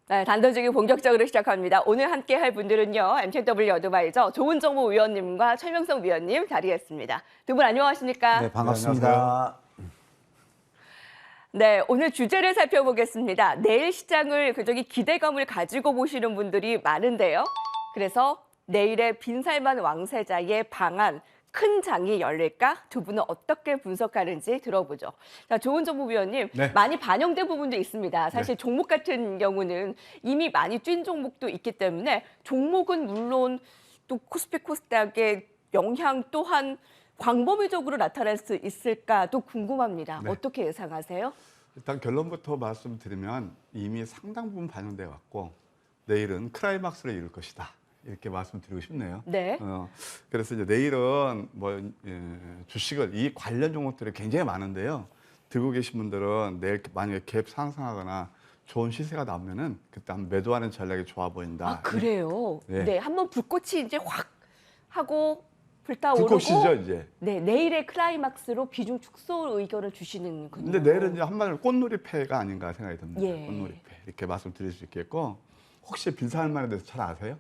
네, 단도직입 본격적으로 시작합니다. 오늘 함께할 분들은요, MTW 어드바이저 조은정무 위원님과 최명성 위원님 자리했습니다. 두 분 안녕하십니까? 네, 반갑습니다. 네, 오늘 주제를 살펴보겠습니다. 내일 시장을 굉장히 기대감을 가지고 보시는 분들이 많은데요. 그래서 내일의 빈살만 왕세자의 방안, 큰 장이 열릴까? 두 분은 어떻게 분석하는지 들어보죠. 자, 조은정 위원님, 네. 많이 반영된 부분도 있습니다. 사실 네. 종목 같은 경우는 이미 많이 뛴 종목도 있기 때문에 종목은 물론 또 코스피 코스닥의 영향 또한 광범위적으로 나타날 수 있을까도 궁금합니다. 네. 어떻게 예상하세요? 일단 결론부터 말씀드리면 이미 상당 부분 반영돼 왔고 내일은 클라이막스를 이룰 것이다. 이렇게 말씀드리고 싶네요. 네. 그래서 이제 내일은 주식을 이 관련 종목들이 굉장히 많은데요. 들고 계신 분들은 내일 만약에 갭 상승하거나 좋은 시세가 나오면은 그때 한번 매도하는 전략이 좋아 보인다. 아, 그래요? 네. 네, 한번 불꽃이 이제 확 하고 불타오르고 불꽃이죠 이제. 네, 내일의 클라이막스로 비중 축소 의견을 주시는군요. 근데 내일은 이제 한마디로 꽃놀이패가 아닌가 생각이 듭니다. 예. 꽃놀이패 이렇게 말씀드릴 수 있겠고 혹시 빈살만에 대해서 잘 아세요?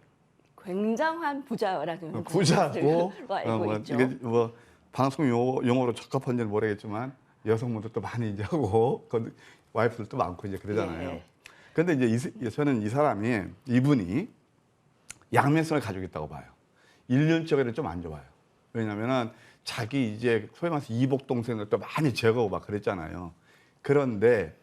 굉장한 부자라는 부자고 것으로 알고 있죠. 이게 뭐 방송 용어로 적합한지는 모르겠지만 여성분들도 많이 이제 하고 와이프들도 많고 이제 그러잖아요. 예. 그런데 이제 저는 이분이 양면성을 가지고 있다고 봐요. 1년적으로는 좀 안 좋아요. 왜냐면은 자기 이제 소위 말해서 이복 동생들도 많이 제거하고 막 그랬잖아요. 그런데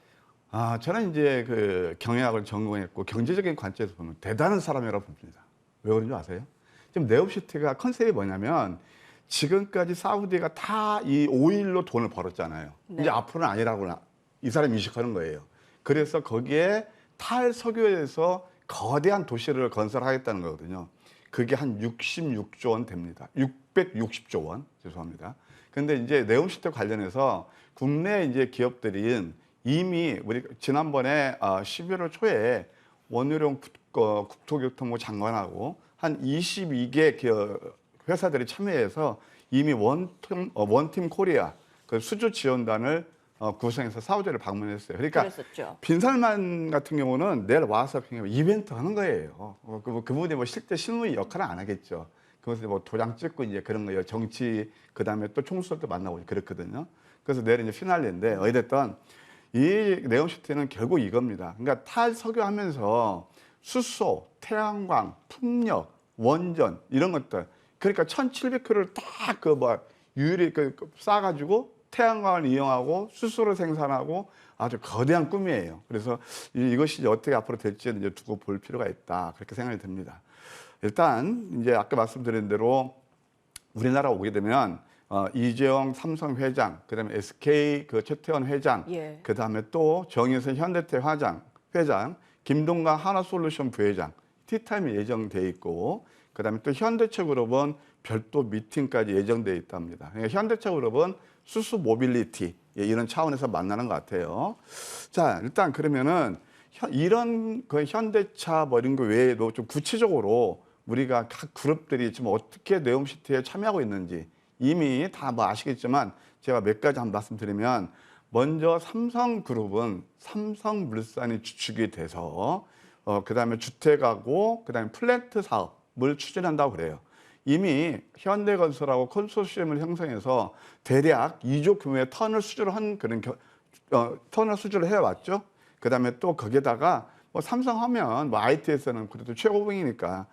저는 이제 그 경영학을 전공했고 경제적인 관점에서 보면 대단한 사람이라고 봅니다. 왜 그런지 아세요? 지금 네옴시티가 컨셉이 뭐냐면 지금까지 사우디가 다 이 오일로 돈을 벌었잖아요. 네. 이제 앞으로는 아니라고 이 사람이 인식하는 거예요. 그래서 거기에 탈석유에서 거대한 도시를 건설하겠다는 거거든요. 그게 한 66조 원 됩니다. 660조 원, 죄송합니다. 근데 이제 네옴시티 관련해서 국내 이제 기업들이 이미 우리 지난번에 11월 초에 원유룡 국토교통부 장관하고 한 22개 회사들이 참여해서 이미 원팀 코리아 그 수주 지원단을 구성해서 사우디를 방문했어요. 그러니까 그랬었죠. 빈살만 같은 경우는 내일 와서 그냥 이벤트 하는 거예요. 그분이 뭐 실제 실무 역할은 안 하겠죠. 그래서 뭐 도장 찍고 이제 그런 거예요. 정치 그다음에 또 총수들도 만나고 그렇거든요. 그래서 내일 이제 피날레인데 어찌됐든 이 네옴시티는 결국 이겁니다. 그러니까 탈석유하면서 수소, 태양광, 풍력, 원전 이런 것들. 그러니까 1,700km를 딱 유일히 싸가지고 태양광을 이용하고 수소를 생산하고 아주 거대한 꿈이에요. 그래서 이것이 어떻게 앞으로 될지는 이제 두고 볼 필요가 있다. 그렇게 생각이 듭니다. 일단 이제 아까 말씀드린 대로 우리나라 오게 되면 이재용 삼성 회장, 그다음에 SK 최태원 회장, 예. 그다음에 또 정의선 현대태 회장, 김동관 하나솔루션 부회장, 티타임이 예정돼 있고, 그다음에 또 현대차그룹은 별도 미팅까지 예정돼 있답니다. 그러니까 현대차그룹은 수소 모빌리티 이런 차원에서 만나는 것 같아요. 자, 일단 그러면은 이런 그 현대차 이런 거 외에도 좀 구체적으로 우리가 각 그룹들이 지금 어떻게 네옴시티에 참여하고 있는지 이미 다 뭐 아시겠지만 제가 몇 가지 한번 말씀드리면 먼저 삼성그룹은 삼성물산이 주축이 돼서 그다음에 주택하고 그다음에 플랜트 사업을 추진한다고 그래요. 이미 현대건설하고 컨소시엄을 형성해서 대략 2조 규모의 터널 수주를 한 그런 터널 수주를 해왔죠. 그다음에 또 거기에다가 뭐 삼성하면 뭐 IT에서는 그래도 최고봉이니까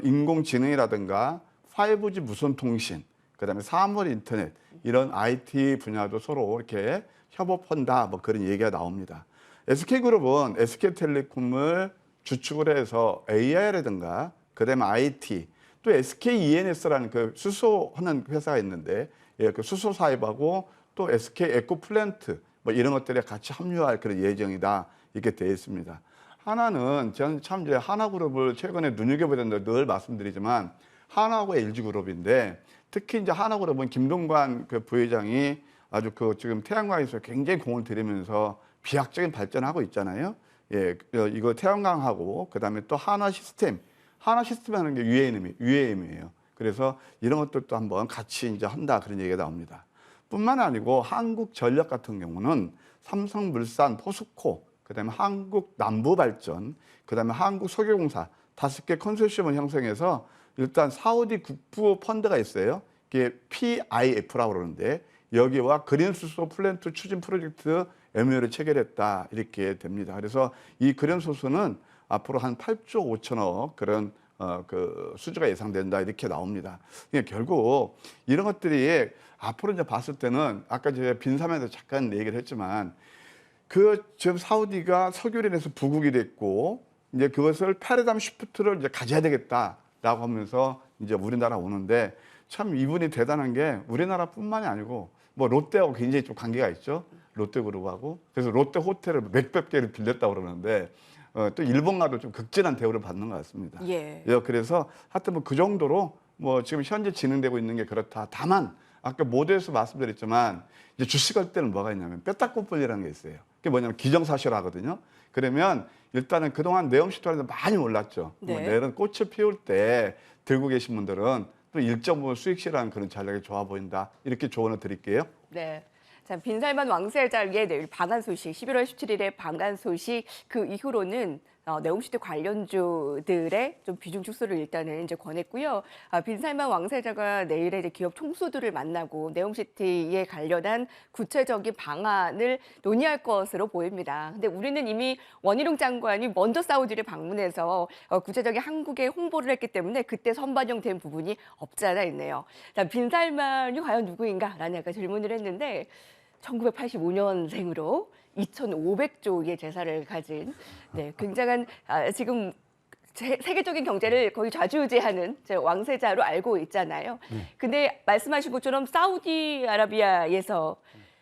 인공지능이라든가 5G 무선통신, 그다음에 사물 인터넷 이런 IT 분야도 서로 이렇게 협업한다 뭐 그런 얘기가 나옵니다. SK그룹은 SK텔레콤을 주축을 해서 AI라든가 그다음에 IT 또 SKENS라는 그 수소하는 회사가 있는데 그 수소 사업하고 또 SK 에코플랜트 뭐 이런 것들에 같이 합류할 그런 예정이다 이렇게 되어 있습니다. 하나는 저는 참 이제 하나그룹을 최근에 눈여겨보야 된다고 늘 말씀드리지만 하나하고 LG그룹인데 특히 이제 하나그룹은 김동관 그 부회장이 아주 지금 태양광에서 굉장히 공을 들이면서 비약적인 발전하고 있잖아요. 예, 이거 태양광하고 그다음에 또 하나 시스템 하는 게 UAM이에요. 그래서 이런 것들도 한번 같이 이제 한다 그런 얘기가 나옵니다. 뿐만 아니고 한국전력 같은 경우는 삼성물산, 포스코 그다음에 한국 남부발전, 그다음에 한국석유공사 5개 컨소시엄을 형성해서 일단 사우디 국부 펀드가 있어요. 이게 PIF라고 그러는데 여기와 그린수소 플랜트 추진 프로젝트 MOU를 체결했다 이렇게 됩니다. 그래서 이 그린수소는 앞으로 한 8조 5천억 그런 그 수주가 예상된다 이렇게 나옵니다. 그러니까 결국 이런 것들이 앞으로 이제 봤을 때는 아까 제가 빈사면에서 잠깐 얘기를 했지만 그 지금 사우디가 석유로 인해서 부국이 됐고 이제 그것을 패러다임 시프트를 이제 가져야 되겠다라고 하면서 이제 우리나라 오는데 참 이분이 대단한 게 우리나라뿐만이 아니고 뭐 롯데하고 굉장히 좀 관계가 있죠. 롯데그룹하고 그래서 롯데 호텔을 몇백 개를 빌렸다고 그러는데 또 일본과도 좀 극진한 대우를 받는 것 같습니다. 예. 그래서 하여튼 뭐 그 정도로 뭐 지금 현재 진행되고 있는 게 그렇다. 다만 아까 모두에서 말씀드렸지만 이제 주식할 때는 뭐가 있냐면 뼈다귀분리라는 게 있어요. 그게 뭐냐면 기정사실화거든요. 그러면 일단은 그동안 네옴시토라에서 많이 올랐죠. 네. 뭐 내일은 꽃을 피울 때 들고 계신 분들은 또 일정 부분 수익 실현 그런 전략이 좋아 보인다. 이렇게 조언을 드릴게요. 네. 자, 빈살만 왕세자의 내일 방한 소식, 11월 17일에 방한 소식 그 이후로는 네옴시티 관련주들의 좀 비중 축소를 일단은 이제 권했고요. 빈살만 왕세자가 내일에 이제 기업 총수들을 만나고 네옴시티에 관련한 구체적인 방안을 논의할 것으로 보입니다. 근데 우리는 이미 원희룡 장관이 먼저 사우디를 방문해서 구체적인 한국에 홍보를 했기 때문에 그때 선반영된 부분이 없지 않아 있네요. 자, 빈살만이 과연 누구인가라는 약간 질문을 했는데 1985년생으로 2,500조의 재산을 가진 굉장한 지금 세계적인 경제를 거의 좌지우지하는 왕세자로 알고 있잖아요. 근데 말씀하신 것처럼 사우디아라비아에서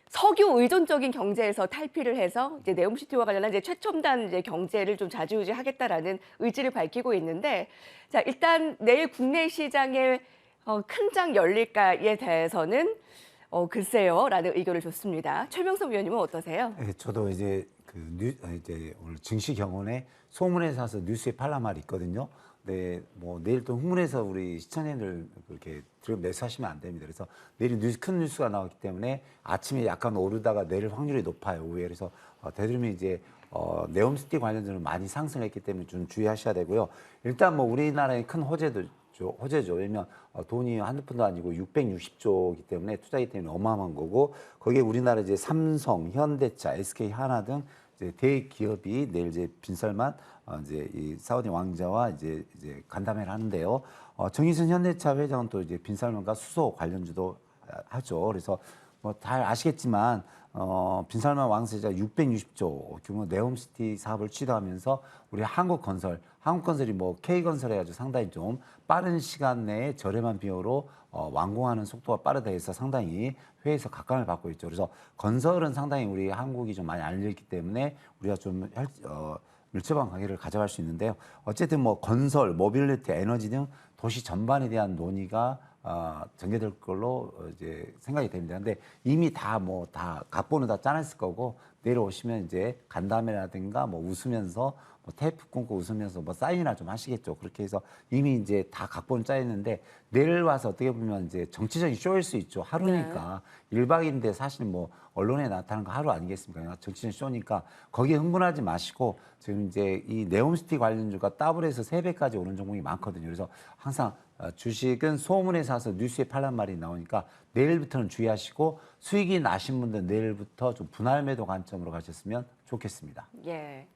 석유 의존적인 경제에서 탈피를 해서 이제 네옴시티와 관련한 이제 최첨단 이제 경제를 좀 좌지우지하겠다라는 의지를 밝히고 있는데, 자 일단 내일 국내 시장에 큰 장 열릴까에 대해서는 글쎄요라는 의견을 줬습니다. 최명석 위원님은 어떠세요? 네, 저도 이제 이제 오늘 증시 경원에 소문에 사서 뉴스에 팔란 말이 있거든요. 네, 뭐 내일 또 흥문해서 우리 시청자들 그렇게 매수하시면 안 됩니다. 그래서 내일 큰 뉴스가 나왔기 때문에 아침에 약간 오르다가 내릴 확률이 높아요, 오후에. 그래서 되도록이면 이제 네옴시티 관련주는 많이 상승했기 때문에 좀 주의하셔야 되고요. 일단 뭐 우리나라의 큰 호재죠. 왜냐면 돈이 한두 푼도 아니고 660조이기 때문에 투자이기 때문에 어마어마한 거고, 거기에 우리나라 이제 삼성, 현대차, SK 하나 등 이제 대기업이 내일 이제 빈살만 이제 이 사우디 왕자와 이제 간담회를 하는데요. 정의선 현대차 회장은 또 이제 빈살만과 수소 관련주도 하죠. 그래서 뭐 잘 아시겠지만 빈살만 왕세자 660조 규모 네옴시티 사업을 취도하면서 우리 한국건설이 뭐 K건설 해가지고 상당히 좀 빠른 시간 내에 저렴한 비용으로 완공하는 속도가 빠르다 해서 상당히 회에서 각광을 받고 있죠. 그래서 건설은 상당히 우리 한국이 좀 많이 알려있기 때문에 우리가 좀 밀접한 관계를 가져갈 수 있는데요. 어쨌든 뭐 건설, 모빌리티, 에너지 등 도시 전반에 대한 논의가 전개될 걸로 이제 생각이 됩니다. 근데 이미 다 각본은 다 짜냈을 거고, 내려오시면 이제 간담회라든가 뭐 웃으면서 뭐 테이프 끊고 웃으면서 뭐 사인이나 좀 하시겠죠. 그렇게 해서 이미 이제 다 각본 짜 있는데 내일 와서 어떻게 보면 이제 정치적인 쇼일 수 있죠. 하루니까. 1박 2일인데 사실 뭐 언론에 나타나는 거 하루 아니겠습니까? 정치적인 쇼니까 거기에 흥분하지 마시고, 지금 이제 이 네옴시티 관련주가 더블해서 3배까지 오른 종목이 많거든요. 그래서 항상 주식은 소문에 사서 뉴스에 팔란 말이 나오니까 내일부터는 주의하시고, 수익이 나신 분들 내일부터 좀 분할 매도 관점으로 가셨으면 좋겠습니다. 예.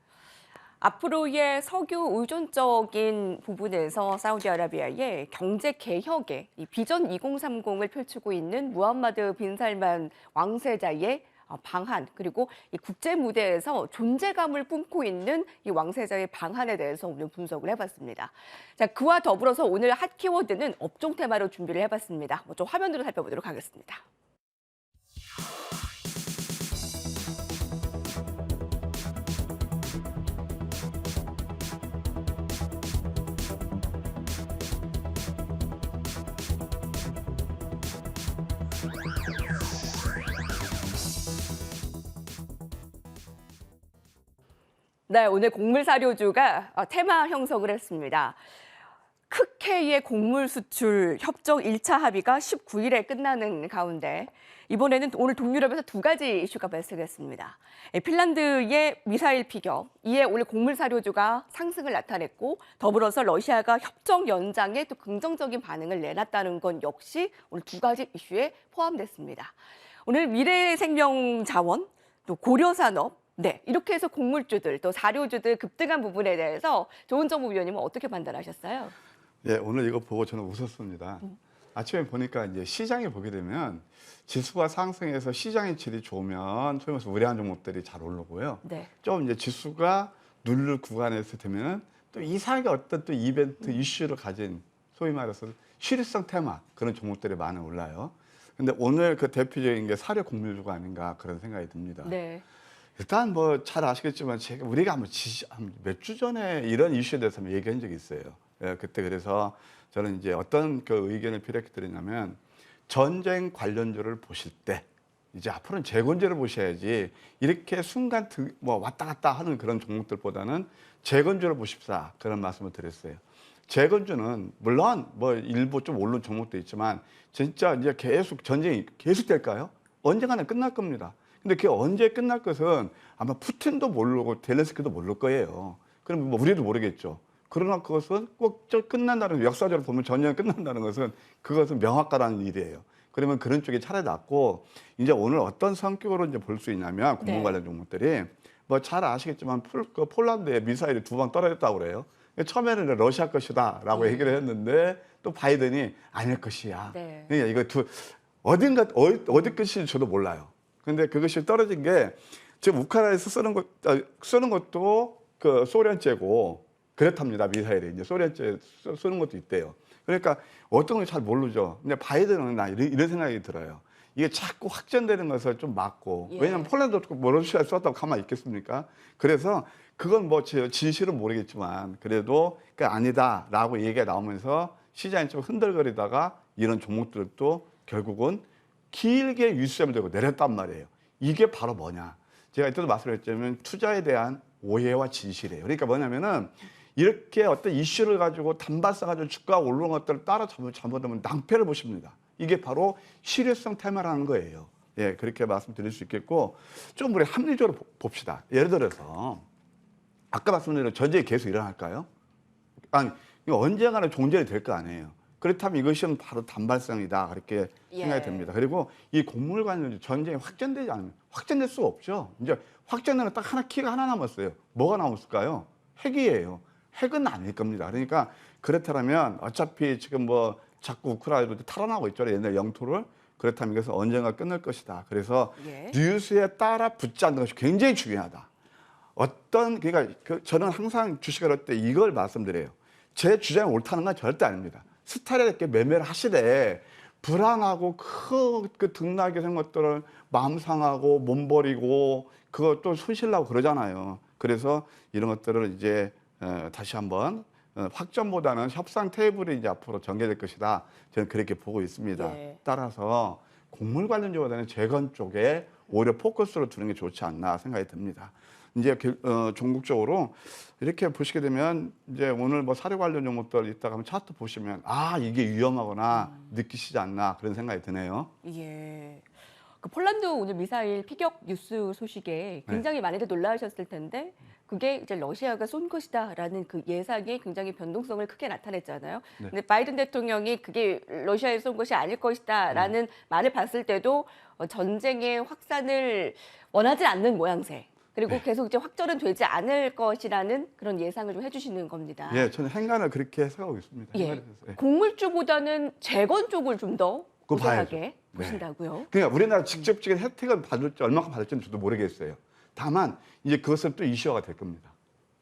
앞으로의 석유 의존적인 부분에서 사우디아라비아의 경제 개혁의 이 비전 2030을 펼치고 있는 무함마드 빈살만 왕세자의 방한, 그리고 이 국제 무대에서 존재감을 뿜고 있는 이 왕세자의 방한에 대해서 오늘 분석을 해봤습니다. 자, 그와 더불어서 오늘 핫 키워드는 업종 테마로 준비를 해봤습니다. 먼저 화면으로 살펴보도록 하겠습니다. 네, 오늘 곡물 사료주가 테마 형성을 했습니다. 크케이의 곡물 수출 협정 1차 합의가 19일에 끝나는 가운데 이번에는 오늘 동유럽에서 두 가지 이슈가 발생했습니다. 핀란드의 미사일 피격, 이에 오늘 곡물 사료주가 상승을 나타냈고 더불어서 러시아가 협정 연장에 또 긍정적인 반응을 내놨다는 건 역시 오늘 두 가지 이슈에 포함됐습니다. 오늘 미래생명자원, 또 고려산업, 네, 이렇게 해서 곡물주들 또 사료주들 급등한 부분에 대해서 조은정 위원님은 어떻게 판단하셨어요? 예, 오늘 이거 보고 저는 웃었습니다. 아침에 보니까 이제 시장에 보게 되면 지수가 상승해서 시장의 질이 좋으면 소위 말해서 우량한 종목들이 잘 오르고요. 네. 좀 이제 지수가 누를 구간에서 되면 또 이상하게 어떤 또 이벤트 이슈를 가진 소위 말해서 실효성 테마 그런 종목들이 많이 올라요. 근데 오늘 그 대표적인 게 사료 곡물주가 아닌가 그런 생각이 듭니다. 네. 일단 뭐 잘 아시겠지만 우리가 몇 주 전에 이런 이슈에 대해서 한번 얘기한 적이 있어요. 예, 그때 그래서 저는 이제 어떤 그 의견을 피력해 드리냐면 전쟁 관련주를 보실 때 이제 앞으로는 재건주를 보셔야지 이렇게 순간 뭐 왔다 갔다 하는 그런 종목들보다는 재건주를 보십사 그런 말씀을 드렸어요. 재건주는 물론 뭐 일부 좀 오른 종목도 있지만 진짜 이제 계속 전쟁이 계속될까요? 언젠가는 끝날 겁니다. 근데 그게 언제 끝날 것은 아마 푸틴도 모르고 젤렌스키도 모를 거예요. 그럼 뭐 우리도 모르겠죠. 그러나 그것은 꼭 끝난다는 역사적으로 보면 전쟁이 끝난다는 것은 그것은 명확하다는 일이에요. 그러면 그런 쪽이 차라리 낫고 이제 오늘 어떤 성격으로 이제 볼 수 있냐면 국무 관련 종목들이 뭐 잘 아시겠지만 폴란드에 미사일이 2방 떨어졌다고 그래요. 처음에는 러시아 것이다라고 얘기를 했는데 또 바이든이 아닐 것이야. 네. 그러니까 이거 어디 것인지 저도 몰라요. 근데 그것이 떨어진 게 지금 우크라이나에서 쓰는 것도 그 소련제고 그렇답니다. 미사일이 이제 소련제 쓰는 것도 있대요. 그러니까 어떤 걸 잘 모르죠. 근데 바이든은 나 이런 생각이 들어요. 이게 자꾸 확전되는 것을 좀 막고 왜냐하면 폴란드도 뭐 러시아에 썼다고 가만히 있겠습니까? 그래서 그건 뭐 진실은 모르겠지만 그래도 그 아니다라고 얘기가 나오면서 시장이 좀 흔들거리다가 이런 종목들도 결국은 길게 윗셈을 들고 내렸단 말이에요. 이게 바로 뭐냐? 제가 이때도 말씀드렸지만 투자에 대한 오해와 진실이에요. 그러니까 뭐냐면은 이렇게 어떤 이슈를 가지고 단발 써가지고 주가가 오르는 것들을 따라 잘못하면 낭패를 보십니다. 이게 바로 실효성 테마라는 거예요. 예, 그렇게 말씀드릴 수 있겠고 좀 우리 합리적으로 봅시다. 예를 들어서 아까 말씀드린 전쟁이 계속 일어날까요? 아니, 이거 언젠가는 종전이 될 거 아니에요. 그렇다면 이것은 바로 단발성이다 그렇게 생각이 됩니다. 그리고 이 곡물 관련 전쟁이 확전되지 않으면 확전될 수가 없죠. 이제 확전되는 딱 키가 하나 남았어요. 뭐가 남았을까요? 핵이에요. 핵은 아닐 겁니다. 그러니까 그렇다면 어차피 지금 뭐 자꾸 우크라이나도 탈환하고 있죠. 옛날 영토를. 그렇다면 이것은 언젠가 끝날 것이다. 그래서 뉴스에 따라 붙지 않는 것이 굉장히 중요하다. 그러니까 저는 항상 주식을 할 때 이걸 말씀드려요. 제 주장이 옳다는 건 절대 아닙니다. 스타일에 있게 매매를 하시되 불안하고 그 등락이 생긴 것들을 마음 상하고 몸버리고 그것도 손실나고 그러잖아요. 그래서 이런 것들을 이제 다시 한번 확전보다는 협상 테이블이 이제 앞으로 전개될 것이다. 저는 그렇게 보고 있습니다. 따라서 곡물 관련주보다는 재건 쪽에 오히려 포커스를 두는 게 좋지 않나 생각이 듭니다. 이제 종국적으로 이렇게 보시게 되면 이제 오늘 뭐 사료 관련 종목들 있다가 한번 차트 보시면 아 이게 위험하거나 느끼시지 않나 그런 생각이 드네요. 예. 그 폴란드 오늘 미사일 피격 뉴스 소식에 굉장히 많이들 놀라셨을 텐데 그게 이제 러시아가 쏜 것이다라는 그 예상이 굉장히 변동성을 크게 나타냈잖아요. 근데 바이든 대통령이 그게 러시아에 쏜 것이 아닐 것이다라는 말을 봤을 때도 전쟁의 확산을 원하지 않는 모양새. 그리고 계속 이제 확전은 되지 않을 것이라는 그런 예상을 좀 해주시는 겁니다. 예, 저는 행간을 그렇게 해석하고 있습니다. 예. 곡물주보다는 재건 쪽을 좀 더 우세하게 보신다고요? 그러니까 우리나라 직접적인 혜택을 받을지 얼마큼 받을지는 저도 모르겠어요. 다만 이제 그것은 또 이슈화가 될 겁니다.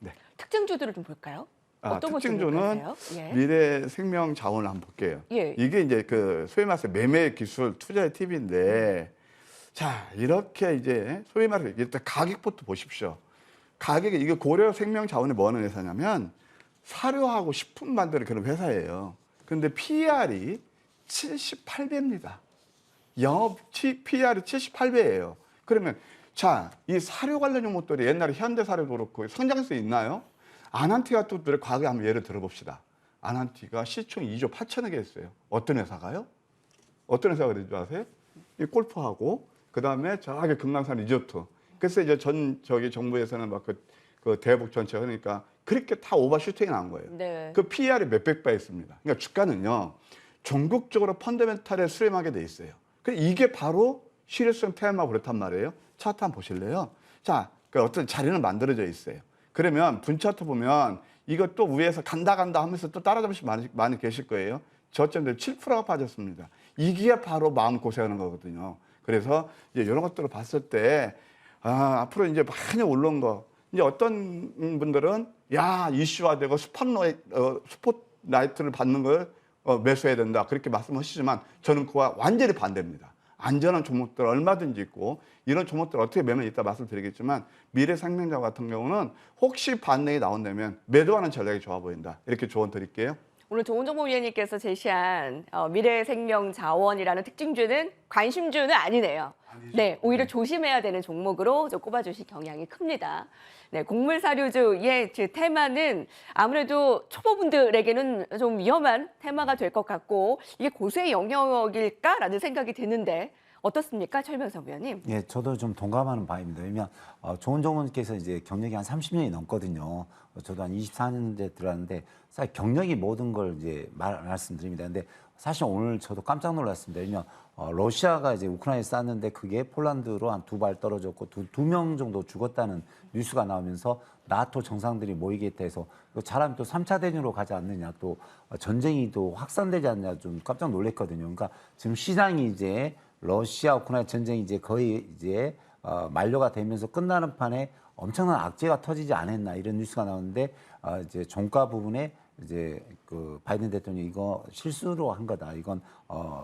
네. 특징주들을 좀 볼까요? 어떤 것들 특징주는 미래 생명 자원을 한번 볼게요. 이게 이제 그 소위 말해서 매매 기술 투자의 팁인데 자 이렇게 이제 소위 말해서 일단 가격부터 보십시오. 가격이 이게 고려 생명 자원이 뭐 하는 회사냐면 사료하고 식품 만드는 그런 회사예요. 그런데 PER이 78배입니다. 영업 PER이 78배예요. 그러면 자, 이 사료 관련 종목들이 옛날에 현대사료도 그렇고 성장성이 있나요? 아난티 같은 것들의 과거에 한번 예를 들어봅시다. 아난티가 시총 2조 8천억에 했어요. 어떤 회사가요? 어떤 회사가 그런 줄 아세요? 이 골프하고 그다음에 저기 금강산 리조트. 그래서 이제 저기 정부에서는 막 그 대북 전체 그러니까 그렇게 다 오버슈팅이 나온 거예요. 네. 그 PER이 몇백 배였습니다. 그러니까 주가는요 전국적으로 펀더멘탈에 수렴하게 돼 있어요. 이게 바로 실효성 테마 그렇단 말이에요. 차트 한번 보실래요? 자, 그 어떤 자리는 만들어져 있어요. 그러면 분차트 보면 이것도 위에서 간다 하면서 또 따라잡으신 많이 계실 거예요. 저점들 7%가 빠졌습니다. 이게 바로 마음 고생하는 거거든요. 그래서 이제 이런 것들을 봤을 때 앞으로 이제 많이 올라온 거 이제 어떤 분들은 야 이슈화되고 스포트라이트를 받는 걸 매수해야 된다 그렇게 말씀하시지만 저는 그와 완전히 반대입니다. 안전한 종목들 얼마든지 있고 이런 종목들 어떻게 매면 이따 말씀드리겠지만 미래생명자 같은 경우는 혹시 반등이 나온다면 매도하는 전략이 좋아 보인다. 이렇게 조언 드릴게요. 오늘 조은정보위원님께서 제시한 미래생명자원이라는 특징주는 관심주는 아니네요. 네, 오히려 조심해야 되는 종목으로 좀 꼽아주실 경향이 큽니다. 네, 곡물사료주의 테마는 아무래도 초보분들에게는 좀 위험한 테마가 될 것 같고 이게 고수의 영역일까라는 생각이 드는데 어떻습니까, 최명석 위원님? 예, 저도 좀 동감하는 바입니다. 왜냐면 조은정원께서 이제 경력이 한 30년이 넘거든요. 저도 한 24년째 들어왔는데 사실 경력이 모든 걸 이제 말씀드립니다. 근데 사실 오늘 저도 깜짝 놀랐습니다. 왜냐면 러시아가 이제 우크라이나에 쐈는데 그게 폴란드로 한 2발 떨어졌고 두 명 정도 죽었다는 뉴스가 나오면서 나토 정상들이 모이겠다 해서 잘하면 또 3차 대전으로 가지 않느냐 또 전쟁이 또 확산되지 않느냐 좀 깜짝 놀랐거든요. 그러니까 지금 시장이 이제 러시아 우크라이나 전쟁이 이제 거의 이제 만료가 되면서 끝나는 판에 엄청난 악재가 터지지 않았나 이런 뉴스가 나오는데 이제 종가 부분에 이제 그 바이든 대통령이 이거 실수로 한 거다. 이건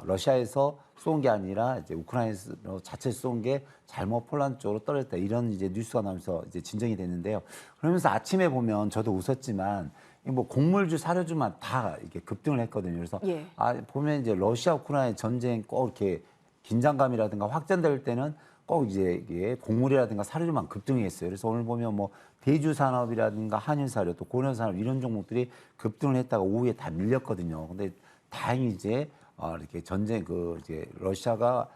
러시아에서 쏜 게 아니라 이제 우크라이나에서 자체 쏜 게 잘못 폴란드 쪽으로 떨어졌다. 이런 이제 뉴스가 나오면서 이제 진정이 됐는데요. 그러면서 아침에 보면 저도 웃었지만 뭐 곡물주, 사료주만 다 이렇게 급등을 했거든요. 그래서 예. 보면 이제 러시아 우크라이나 전쟁 꼭 이렇게 긴장감이라든가 확전될 때는 꼭 이제 이게 곡물이라든가 사료주만 급등했어요. 그래서 오늘 보면 뭐 대주 산업이라든가 한일 사료 또 고려 산업 이런 종목들이 급등을 했다가 오후에 다 밀렸거든요. 근데 다행히 이제 이렇게 전쟁 이제 러시아가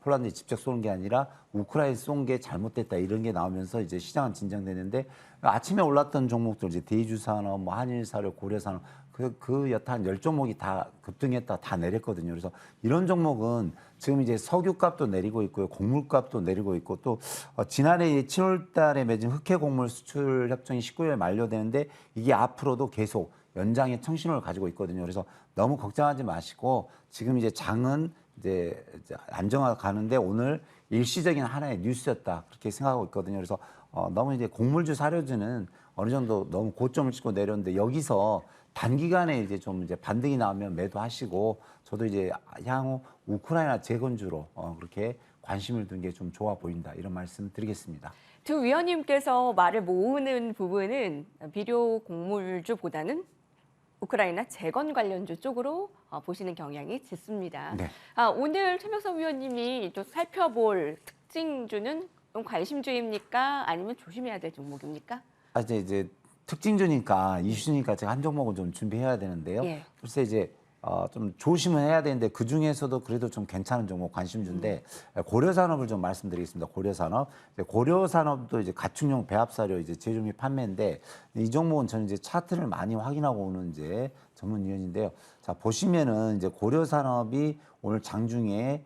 폴란드에 직접 쏘는 게 아니라 우크라이나에 쏜 게 잘못됐다 이런 게 나오면서 이제 시장은 진정되는데 아침에 올랐던 종목들 이제 대주 산업, 뭐 한일 사료, 고려 산업 그 여타 한 10종목이 다 급등했다 다 내렸거든요. 그래서 이런 종목은 지금 이제 석유값도 내리고 있고요. 곡물값도 내리고 있고 또 지난해 7월 달에 맺은 흑해 곡물 수출 협정이 19일에 만료되는데 이게 앞으로도 계속 연장의 청신호를 가지고 있거든요. 그래서 너무 걱정하지 마시고 지금 이제 장은 이제 안정화 가는데 오늘 일시적인 하나의 뉴스였다 그렇게 생각하고 있거든요. 그래서 너무 이제 곡물주 사료주는 어느 정도 너무 고점을 찍고 내렸는데 여기서 단기간에 이제 좀 이제 반등이 나오면 매도하시고 저도 이제 향후 우크라이나 재건주로 그렇게 관심을 둔 게 좀 좋아 보인다 이런 말씀 드리겠습니다. 두 위원님께서 말을 모으는 부분은 비료 곡물주보다는 우크라이나 재건 관련주 쪽으로 보시는 경향이 짙습니다. 네. 오늘 최명석 위원님이 또 살펴볼 특징주는 관심주입니까? 아니면 조심해야 될 종목입니까? 이제 특징주니까 이슈니까 제가 한 종목은 좀 준비해야 되는데요. 예. 글쎄 이제 좀 조심은 해야 되는데 그 중에서도 그래도 좀 괜찮은 종목 관심주인데 고려산업을 좀 말씀드리겠습니다. 고려산업, 고려산업도 이제 가축용 배합사료 이제 제조 및 판매인데 이 종목은 저는 이제 차트를 많이 확인하고 오는 이제 전문위원인데요. 자 보시면은 이제 고려산업이 오늘 장중에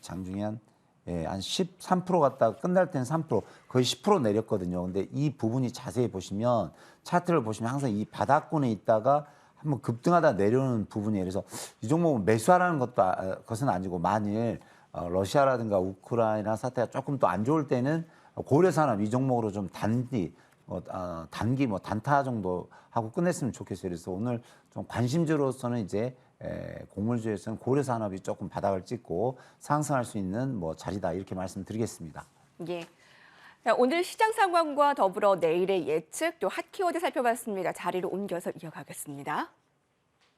장중에 한 13% 갔다가 끝날 때는 3% 거의 10% 내렸거든요. 근데 이 부분이 자세히 보시면 차트를 보시면 항상 이 바닥권에 있다가 한번 급등하다 내려오는 부분이에요. 그래서 이 종목은 매수하라는 것은 아니고 만일 러시아라든가 우크라이나 사태가 조금 더 안 좋을 때는 고려산업 이 종목으로 좀 단기 단타 정도 하고 끝냈으면 좋겠어요. 그래서 오늘 좀 관심주로서는 이제 곡물주에서는 고려산업이 조금 바닥을 찍고 상승할 수 있는 뭐 자리다 이렇게 말씀드리겠습니다. 예. 자, 오늘 시장 상황과 더불어 내일의 예측 또 핫키워드 살펴봤습니다. 자리로 옮겨서 이어가겠습니다.